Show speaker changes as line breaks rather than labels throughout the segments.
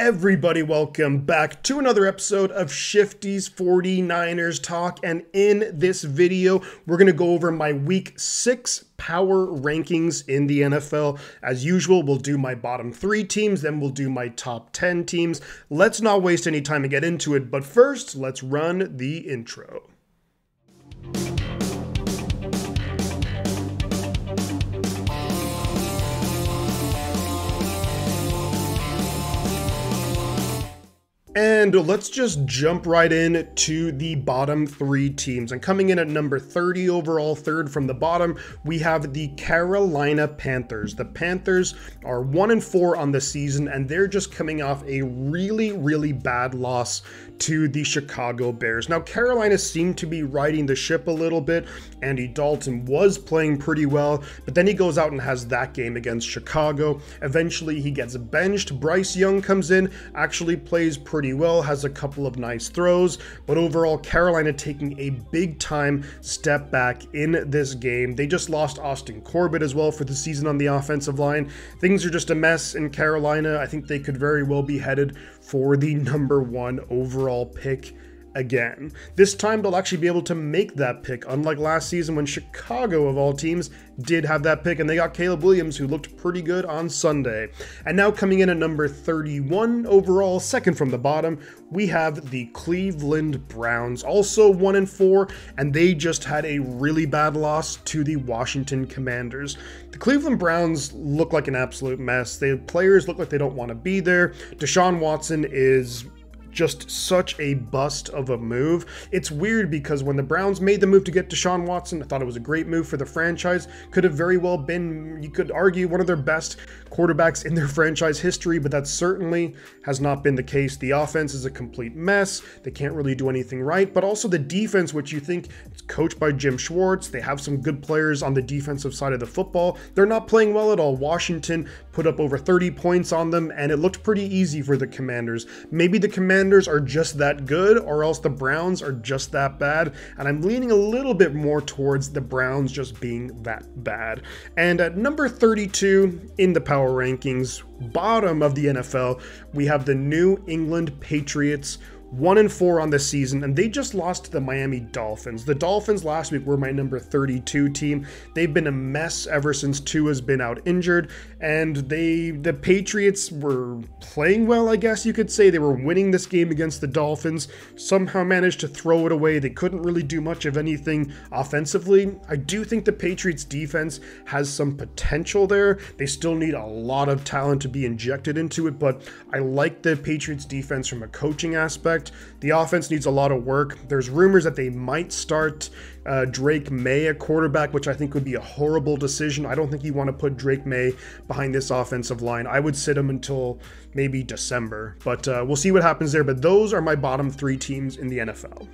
Everybody, welcome back to another episode of Shifty's 49ers Talk, and in this video we're going to go over my week 6 power rankings in the NFL. As usual, we'll do my bottom 3 teams, then we'll do my top 10 teams. Let's not waste any time and get into it, but first let's run the intro. And let's just jump right in to the bottom 3 teams. And coming in at number 30 overall, third from the bottom, we have the Carolina Panthers. The Panthers are 1-4 on the season, and they're just coming off a really bad loss to the Chicago Bears. Now, Carolina seemed to be riding the ship a little bit. Andy Dalton was playing pretty well, but then he goes out and has that game against Chicago. Eventually, he gets benched. Bryce Young comes in, actually plays pretty well, has a couple of nice throws, but overall Carolina taking a big time step back in this game. They just lost Austin Corbett as well for the season on the offensive line. Things are just a mess in Carolina. I think they could very well be headed for the number 1 overall pick again. This time they'll actually be able to make that pick, unlike last season when Chicago, of all teams, did have that pick and they got Caleb Williams, who looked pretty good on Sunday. And now coming in at number 31 overall, second from the bottom, we have the Cleveland Browns, also 1-4, and they just had a really bad loss to the Washington Commanders. The Cleveland Browns look like an absolute mess. The players look like they don't want to be there. Deshaun Watson is just such a bust of a move. It's weird because when the Browns made the move to get Deshaun Watson, I thought it was a great move for the franchise. Could have very well been, you could argue, one of their best quarterbacks in their franchise history, but that certainly has not been the case. The offense is a complete mess. They can't really do anything right, but also the defense, which you think is coached by Jim Schwartz. They have some good players on the defensive side of the football. They're not playing well at all. Washington put up over 30 points on them, and it looked pretty easy for the Commanders. Maybe the Commanders are just that good, or else the Browns are just that bad, and I'm leaning a little bit more towards the Browns just being that bad. And at number 32 in the power rankings, bottom of the NFL, we have the New England Patriots, 1-4 on the season, and they just lost to the Miami Dolphins. The Dolphins last week were my number 32 team. They've been a mess ever since Tua's been out injured, and the Patriots were playing well, I guess you could say. They were winning this game against the Dolphins, somehow managed to throw it away. They couldn't really do much of anything offensively. I do think the Patriots defense has some potential there. They still need a lot of talent to be injected into it, but I like the Patriots defense from a coaching aspect. The offense needs a lot of work. There's rumors that they might start Drake May at quarterback, which I think would be a horrible decision. I don't think you want to put Drake May behind this offensive line. I would sit him until maybe December, but we'll see what happens there. But those are my bottom 3 teams in the NFL.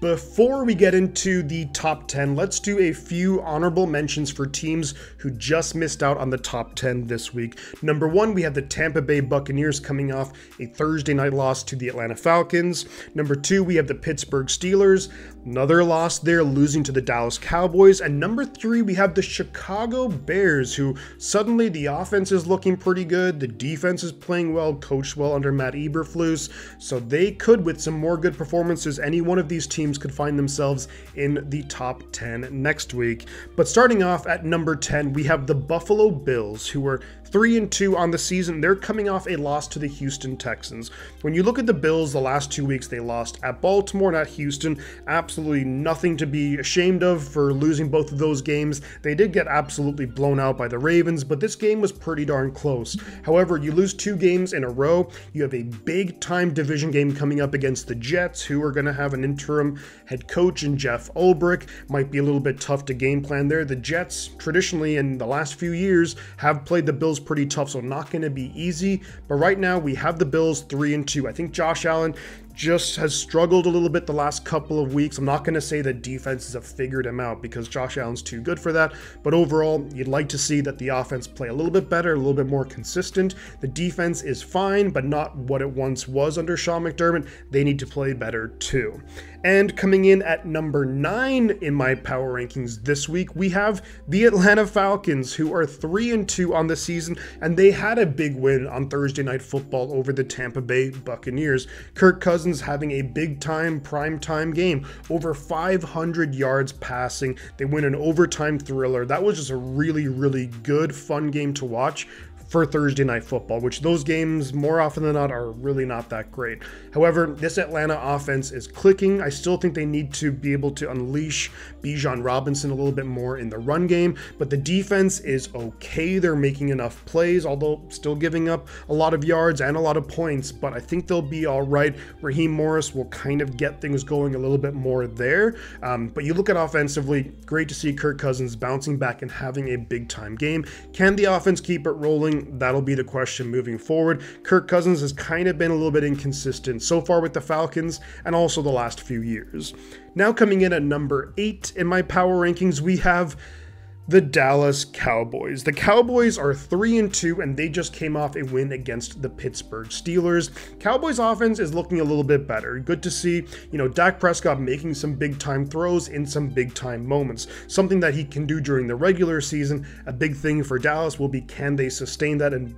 Before we get into the top 10, let's do a few honorable mentions for teams who just missed out on the top 10 this week. Number 1, we have the Tampa Bay Buccaneers coming off a Thursday night loss to the Atlanta Falcons. Number 2, we have the Pittsburgh Steelers, another loss there, losing to the Dallas Cowboys. And number 3, we have the Chicago Bears, who suddenly the offense is looking pretty good, the defense is playing well, coached well under Matt Eberflus, so they could, with some more good performances, any one of these teams could find themselves in the top 10 next week. But starting off at number 10, we have the Buffalo Bills, who are 3-2 on the season. They're coming off a loss to the Houston Texans. When you look at the Bills, the last 2 weeks they lost at Baltimore and at Houston. Absolutely nothing to be ashamed of for losing both of those games. They did get absolutely blown out by the Ravens, but this game was pretty darn close. However, you lose 2 games in a row. You have a big time division game coming up against the Jets, who are going to have an interim head coach in Jeff Ulbrich. Might be a little bit tough to game plan there. The Jets traditionally in the last few years have played the Bills pretty tough, so not going to be easy. But right now we have the Bills 3-2. I think Josh Allen just has struggled a little bit the last couple of weeks. I'm not going to say that defenses have figured him out because Josh Allen's too good for that, but overall, you'd like to see that the offense play a little bit better, a little bit more consistent. The defense is fine, but not what it once was under Sean McDermott. They need to play better too. And coming in at number 9 in my power rankings this week, we have the Atlanta Falcons, who are 3-2 on the season, and they had a big win on Thursday Night Football over the Tampa Bay Buccaneers. Kirk Cousins having a big-time, prime-time game, over 500 yards passing. They win an overtime thriller. That was just a really, really good, fun game to watch for Thursday Night Football, which those games more often than not are really not that great. However, this Atlanta offense is clicking. I still think they need to be able to unleash Bijan Robinson a little bit more in the run game, but the defense is okay. They're making enough plays, although still giving up a lot of yards and a lot of points, but I think they'll be all right. Raheem Morris will kind of get things going a little bit more there. But you look at offensively, great to see Kirk Cousins bouncing back and having a big time game. Can the offense keep it rolling? That'll be the question moving forward. Kirk Cousins has kind of been a little bit inconsistent so far with the Falcons and also the last few years. Now coming in at number 8 in my power rankings, we have the Dallas Cowboys. The Cowboys are 3-2 and they just came off a win against the Pittsburgh Steelers. Cowboys offense is looking a little bit better. Good to see, Dak Prescott making some big time throws in some big time moments. Something that he can do during the regular season. A big thing for Dallas will be, can they sustain that and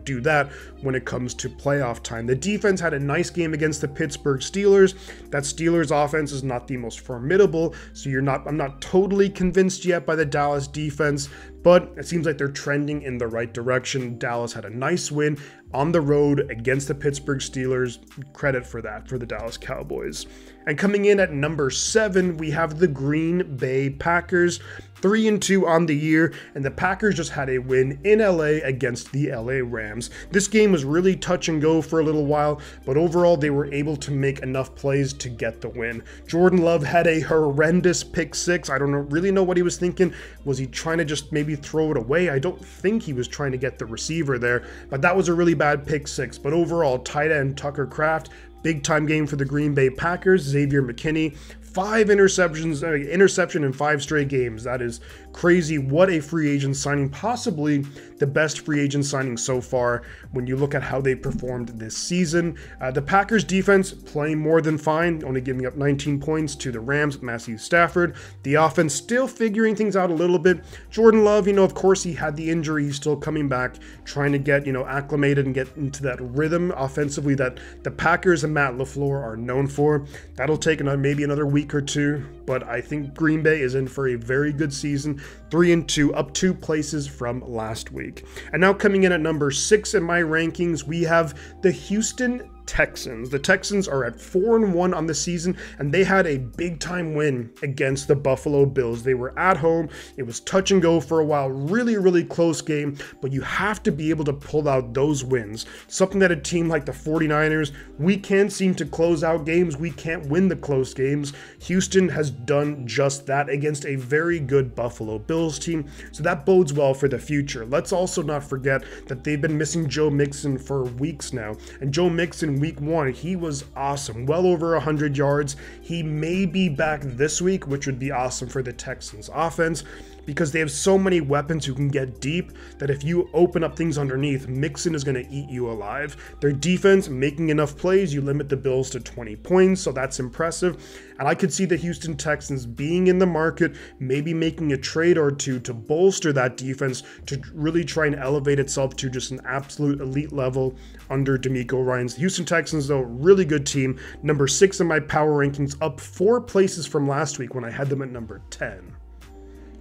do that when it comes to playoff time. The defense had a nice game against the Pittsburgh Steelers. That Steelers offense is not the most formidable, so I'm not totally convinced yet by the Dallas defense, but it seems like they're trending in the right direction. Dallas had a nice win on the road against the Pittsburgh Steelers. Credit for that for the Dallas Cowboys. And coming in at number 7, we have the Green Bay Packers. 3-2 on the year, and the Packers just had a win in LA against the LA Rams. This game was really touch and go for a little while, but overall they were able to make enough plays to get the win. Jordan Love had a horrendous pick 6. I don't really know what he was thinking. Was he trying to just maybe throw it away? I don't think he was trying to get the receiver there, but that was a really bad pick 6. But overall, tight end Tucker Kraft, big time game for the Green Bay Packers. Xavier McKinney, 5 interception in 5 straight games. That is crazy. What a free agent signing, possibly the best free agent signing so far when you look at how they performed this season. The Packers defense playing more than fine, only giving up 19 points to the Rams with Matthew Stafford. The offense still figuring things out a little bit. Jordan Love, of course he had the injury. He's still coming back, trying to get, acclimated and get into that rhythm offensively that the Packers and Matt LaFleur are known for. That'll take maybe another week or two, but I think Green Bay is in for a very good season. 3-2, up 2 places from last week. And now coming in at number 6 in my rankings, we have the Houston Texans. The Texans are at 4-1 on the season, and they had a big time win against the Buffalo Bills. They were at home. It was touch and go for a while. Really, really close game, but you have to be able to pull out those wins. Something that a team like the 49ers, we can't seem to close out games. We can't win the close games. Houston has done just that against a very good Buffalo Bills team, so that bodes well for the future. Let's also not forget that they've been missing Joe Mixon for weeks now, and Joe Mixon week 1, he was awesome, well over 100 yards. He may be back this week, which would be awesome for the Texans offense, because they have so many weapons who can get deep that if you open up things underneath, Mixon is going to eat you alive. Their defense making enough plays, you limit the Bills to 20 points, so that's impressive. And I could see the Houston Texans being in the market, maybe making a trade or two to bolster that defense to really try and elevate itself to just an absolute elite level under DeMeco Ryans. The Houston Texans, though, really good team. Number 6 in my power rankings, up 4 places from last week when I had them at number 10.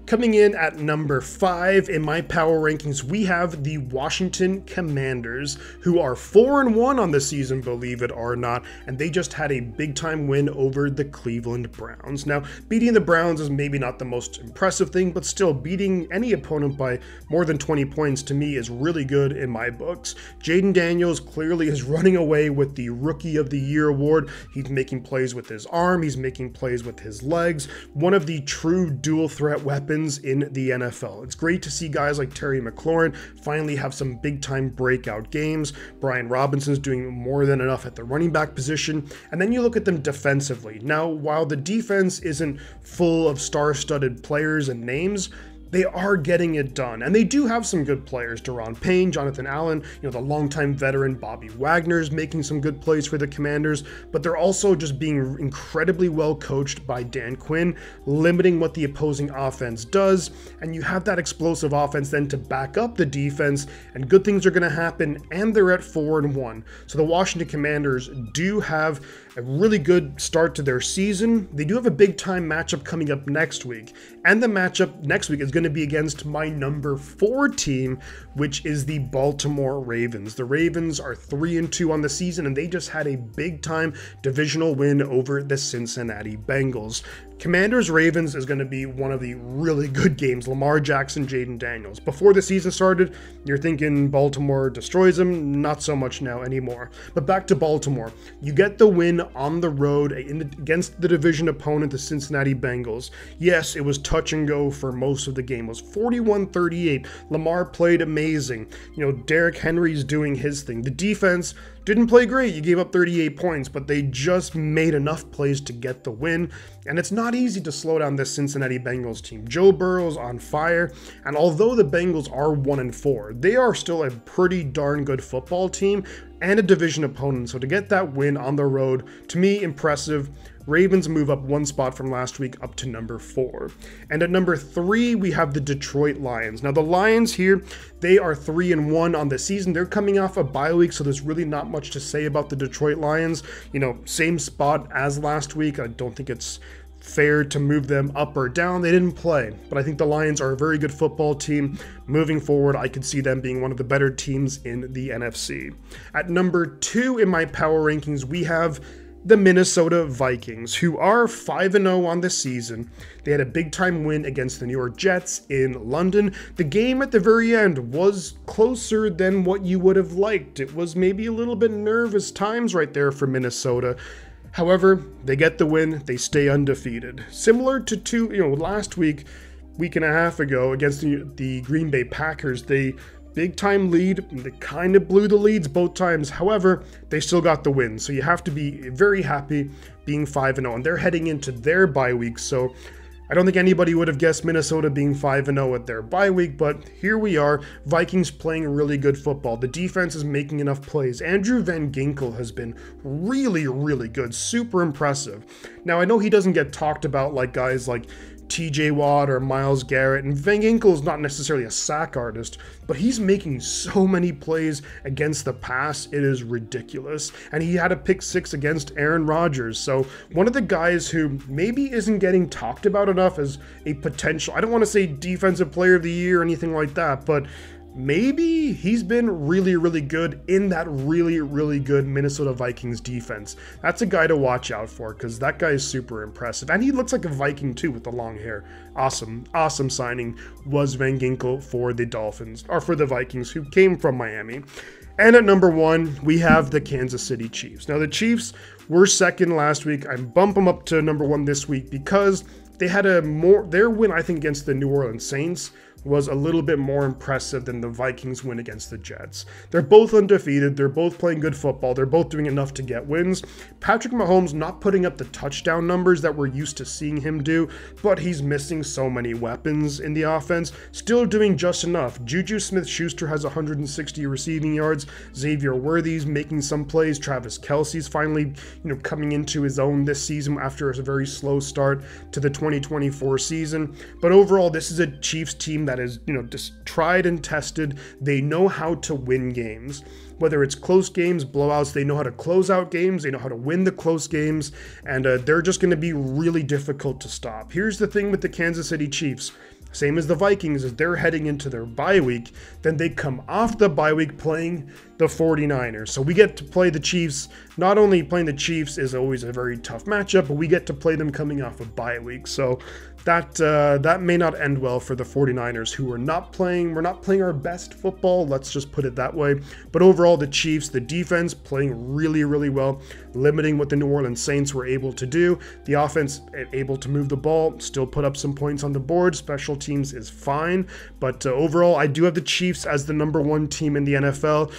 Coming in at number 5 in my power rankings, we have the Washington Commanders, who are 4-1 on the season, believe it or not, and they just had a big-time win over the Cleveland Browns. Now, beating the Browns is maybe not the most impressive thing, but still, beating any opponent by more than 20 points to me is really good in my books. Jaden Daniels clearly is running away with the Rookie of the Year award. He's making plays with his arm, he's making plays with his legs. One of the true dual threat weapons weapons in the NFL. It's great to see guys like Terry McLaurin finally have some big time breakout games. Brian Robinson's doing more than enough at the running back position. And then you look at them defensively. Now, while the defense isn't full of star-studded players and names, they are getting it done, and they do have some good players. Daron Payne, Jonathan Allen, the longtime veteran Bobby Wagner's making some good plays for the Commanders, but they're also just being incredibly well coached by Dan Quinn, limiting what the opposing offense does, and you have that explosive offense then to back up the defense, and good things are going to happen, and they're at 4-1. So the Washington Commanders do have a really good start to their season. They do have a big time matchup coming up next week, and the matchup next week is going to be against my number 4 team, which is the Baltimore Ravens. The Ravens are 3-2 on the season, and they just had a big time divisional win over the Cincinnati Bengals. Commanders Ravens is going to be one of the really good games. Lamar Jackson, Jaden Daniels. Before the season started, you're thinking Baltimore destroys them. Not so much now anymore. But back to Baltimore. You get the win on the road against the division opponent, the Cincinnati Bengals. Yes, it was touch and go for most of the game. It was 41-38. Lamar played amazing. Derrick Henry's doing his thing. The defense didn't play great. You gave up 38 points, but they just made enough plays to get the win. And it's not easy to slow down this Cincinnati Bengals team. Joe Burrow's on fire, and although the Bengals are 1-4, they are still a pretty darn good football team and a division opponent. So to get that win on the road, to me, impressive. Ravens move up one spot from last week up to number 4. And at number 3, we have the Detroit Lions. Now the Lions here, they are 3-1 on the season. They're coming off a bye week, so there's really not much to say about the Detroit Lions. Same spot as last week. I don't think it's fair to move them up or down. They didn't play, but I think the Lions are a very good football team. Moving forward, I could see them being one of the better teams in the NFC. At number 2 in my power rankings, we have the Minnesota Vikings, who are 5-0 on the season. They had a big-time win against the New York Jets in London. The game at the very end was closer than what you would have liked. It was maybe a little bit nervous times right there for Minnesota. However, they get the win. They stay undefeated. Similar to last week and a half ago against the Green Bay Packers, they big time lead. They kind of blew the leads both times. However, they still got the win. So you have to be very happy being 5-0. And they're heading into their bye week. So I don't think anybody would have guessed Minnesota being 5-0 at their bye week. But here we are. Vikings playing really good football. The defense is making enough plays. Andrew Van Ginkel has been really, really good. Super impressive. Now, I know he doesn't get talked about like guys like TJ Watt or Myles Garrett, and Van Ginkel is not necessarily a sack artist, but he's making so many plays against the pass, it is ridiculous. And he had a pick 6 against Aaron Rodgers, so one of the guys who maybe isn't getting talked about enough as a potential, I don't want to say defensive player of the year or anything like that, but maybe he's been really, really good in that really, really good Minnesota Vikings defense. That's a guy to watch out for because that guy is super impressive. And he looks like a Viking too with the long hair. Awesome, awesome signing was Van Ginkel for the Dolphins, or for the Vikings, who came from Miami. And at number 1, we have the Kansas City Chiefs. Now the Chiefs were second last week. I bump them up to number 1 this week because they had their win, I think, against the New Orleans Saints was a little bit more impressive than the Vikings win against the Jets. They're both undefeated. They're both playing good football. They're both doing enough to get wins. Patrick Mahomes not putting up the touchdown numbers that we're used to seeing him do, but he's missing so many weapons in the offense. Still doing just enough. Juju Smith-Schuster has 160 receiving yards. Xavier Worthy's making some plays. Travis Kelce's finally, coming into his own this season after a very slow start to the 2024 season. But overall, this is a Chiefs team that is, just tried and tested. They know how to win games. Whether it's close games, blowouts, they know how to close out games, they know how to win the close games, and they're just going to be really difficult to stop. Here's the thing with the Kansas City Chiefs. Same as the Vikings, as they're heading into their bye week, then they come off the bye week playing the 49ers. So we get to play the Chiefs. Not only playing the Chiefs is always a very tough matchup, but we get to play them coming off of bye week. So that may not end well for the 49ers, who we're not playing our best football, let's just put it that way. But overall, the Chiefs, the defense playing really, really well, limiting what the New Orleans Saints were able to do. The offense able to move the ball, still put up some points on the board. Special teams is fine, but overall, I do have the Chiefs as the #1 team in the NFL.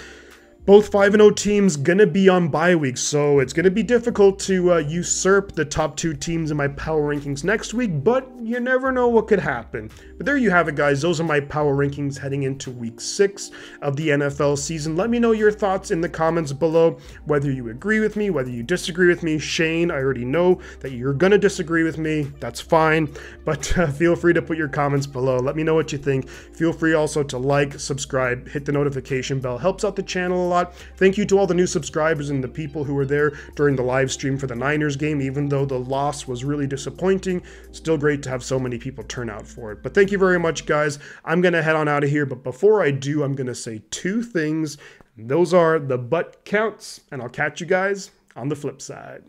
Both 5-0 teams gonna be on bye week, so it's gonna be difficult to usurp the top 2 teams in my power rankings next week, but you never know what could happen. But there you have it, guys. Those are my power rankings heading into week 6 of the NFL season. Let me know your thoughts in the comments below, whether you agree with me, whether you disagree with me. Shane, I already know that you're gonna disagree with me. That's fine, but feel free to put your comments below. Let me know what you think. Feel free also to like, subscribe, hit the notification bell. Helps out the channel a lot. Thank you to all the new subscribers and the people who were there during the live stream for the Niners game. Even though the loss was really disappointing, still great to have so many people turn out for it. But thank you very much, guys. I'm gonna head on out of here, but before I do, I'm gonna say 2 things. Those are the butt counts, and I'll catch you guys on the flip side.